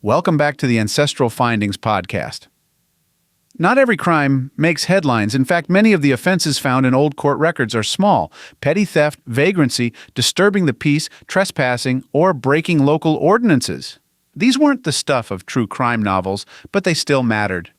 Welcome back to the Ancestral Findings podcast. Not every crime makes headlines. In fact, many of the offenses found in old court records are small: petty theft, vagrancy, disturbing the peace, trespassing, or breaking local ordinances. These weren't the stuff of true crime novels, but they still mattered.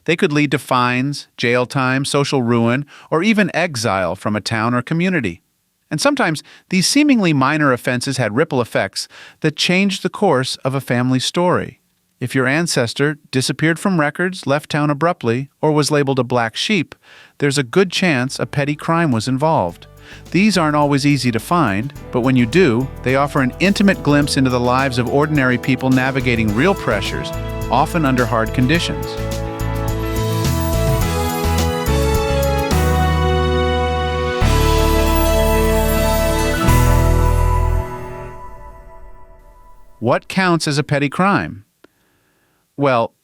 They could lead to fines, jail time, social ruin, or even exile from a town or community. And sometimes these seemingly minor offenses had ripple effects that changed the course of a family's story. If your ancestor disappeared from records, left town abruptly, or was labeled a black sheep, there's a good chance a petty crime was involved. These aren't always easy to find, but when you do, they offer an intimate glimpse into the lives of ordinary people navigating real pressures, often under hard conditions. What counts as a petty crime? Well,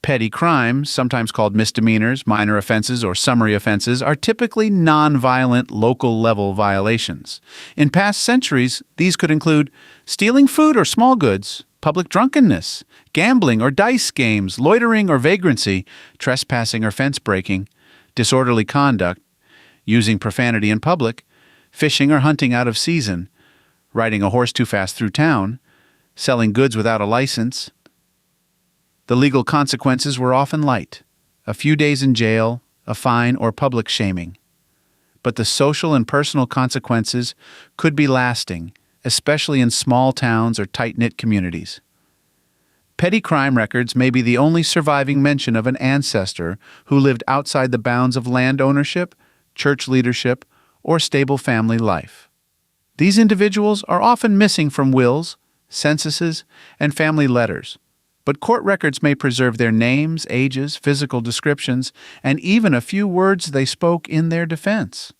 petty crimes, sometimes called misdemeanors, minor offenses, or summary offenses, are typically non-violent local-level violations. In past centuries, these could include stealing food or small goods, public drunkenness, gambling or dice games, loitering or vagrancy, trespassing or fence breaking, disorderly conduct, using profanity in public, fishing or hunting out of season, riding a horse too fast through town, selling goods without a license. The legal consequences were often light: a few days in jail, a fine, or public shaming. But the social and personal consequences could be lasting, especially in small towns or tight-knit communities. Petty crime records may be the only surviving mention of an ancestor who lived outside the bounds of land ownership, church leadership, or stable family life. These individuals are often missing from wills, censuses, and family letters, but court records may preserve their names, ages, physical descriptions, and even a few words they spoke in their defense.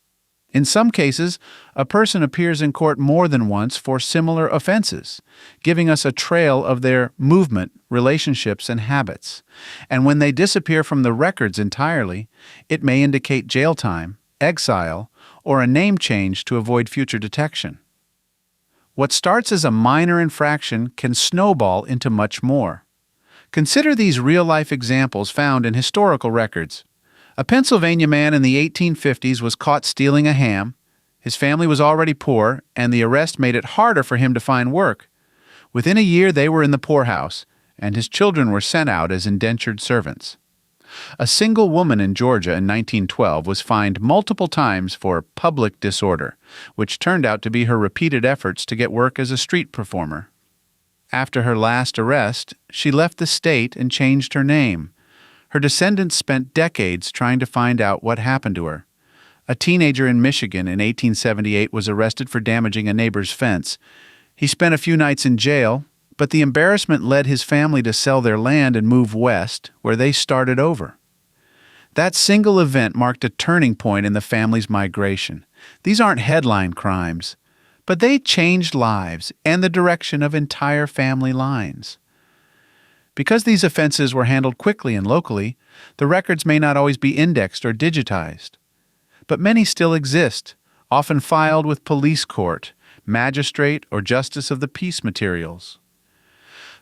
In some cases, a person appears in court more than once for similar offenses, giving us a trail of their movement, relationships, and habits. And when they disappear from the records entirely, it may indicate jail time, exile, or a name change to avoid future detection. What starts as a minor infraction can snowball into much more. Consider these real-life examples found in historical records. A Pennsylvania man in the 1850s was caught stealing a ham. His family was already poor, and the arrest made it harder for him to find work. Within a year, they were in the poorhouse, and his children were sent out as indentured servants. A single woman in Georgia in 1912 was fined multiple times for public disorder, which turned out to be her repeated efforts to get work as a street performer. After her last arrest, she left the state and changed her name. Her descendants spent decades trying to find out what happened to her. A teenager in Michigan in 1878 was arrested for damaging a neighbor's fence. He spent a few nights in jail, but the embarrassment led his family to sell their land and move west, where they started over. That single event marked a turning point in the family's migration. These aren't headline crimes, but they changed lives and the direction of entire family lines. Because these offenses were handled quickly and locally, the records may not always be indexed or digitized. But many still exist, often filed with police court, magistrate, or justice of the peace materials.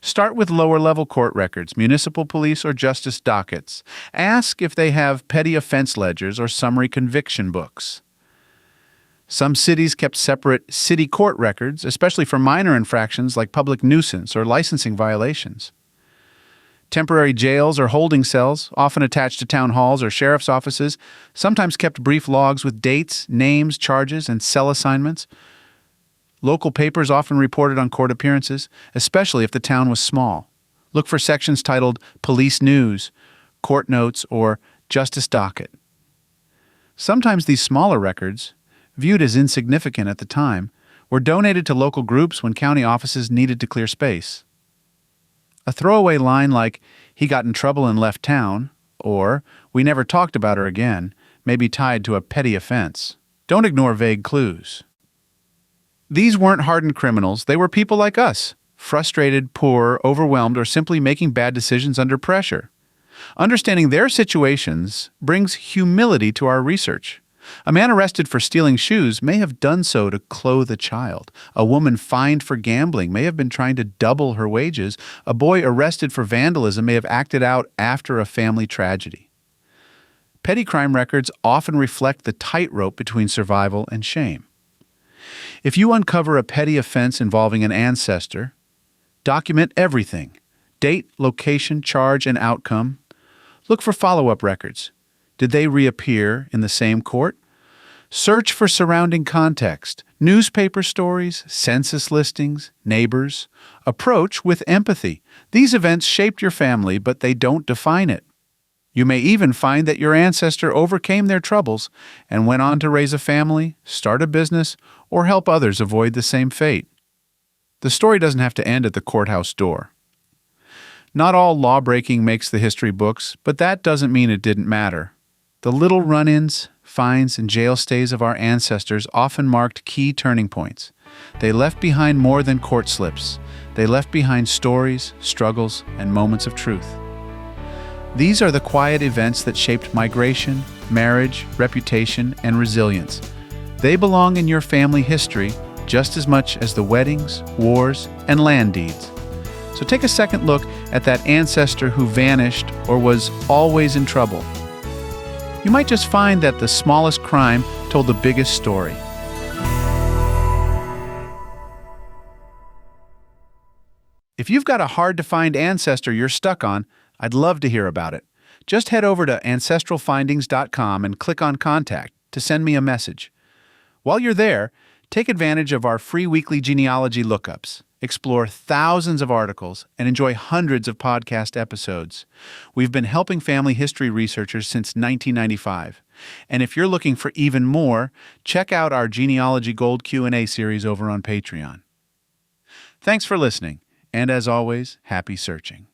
Start with lower-level court records, municipal police or justice dockets. Ask if they have petty offense ledgers or summary conviction books. Some cities kept separate city court records, especially for minor infractions like public nuisance or licensing violations. Temporary jails or holding cells, often attached to town halls or sheriff's offices, sometimes kept brief logs with dates, names, charges, and cell assignments. Local papers often reported on court appearances, especially if the town was small. Look for sections titled Police News, Court Notes, or Justice Docket. Sometimes these smaller records, viewed as insignificant at the time, were donated to local groups when county offices needed to clear space. A throwaway line like, "He got in trouble and left town," or "We never talked about her again," may be tied to a petty offense. Don't ignore vague clues. These weren't hardened criminals. They were people like us, frustrated, poor, overwhelmed, or simply making bad decisions under pressure. Understanding their situations brings humility to our research. A man arrested for stealing shoes may have done so to clothe a child. A woman fined for gambling may have been trying to double her wages. A boy arrested for vandalism may have acted out after a family tragedy. Petty crime records often reflect the tightrope between survival and shame. If you uncover a petty offense involving an ancestor, document everything: date, location, charge, and outcome. Look for follow-up records. Did they reappear in the same court? Search for surrounding context, newspaper stories, census listings, neighbors. Approach with empathy. These events shaped your family, but they don't define it. You may even find that your ancestor overcame their troubles and went on to raise a family, start a business, or help others avoid the same fate. The story doesn't have to end at the courthouse door. Not all law-breaking makes the history books, but that doesn't mean it didn't matter. The little run-ins, fines, and jail stays of our ancestors often marked key turning points. They left behind more than court slips. They left behind stories, struggles, and moments of truth. These are the quiet events that shaped migration, marriage, reputation, and resilience. They belong in your family history just as much as the weddings, wars, and land deeds. So take a second look at that ancestor who vanished or was always in trouble. You might just find that the smallest crime told the biggest story. If you've got a hard-to-find ancestor you're stuck on, I'd love to hear about it. Just head over to ancestralfindings.com and click on Contact to send me a message. While you're there, take advantage of our free weekly genealogy lookups. Explore thousands of articles and enjoy hundreds of podcast episodes. We've been helping family history researchers since 1995. And if you're looking for even more, check out our Genealogy Gold Q&A series over on Patreon. Thanks for listening, and as always, happy searching.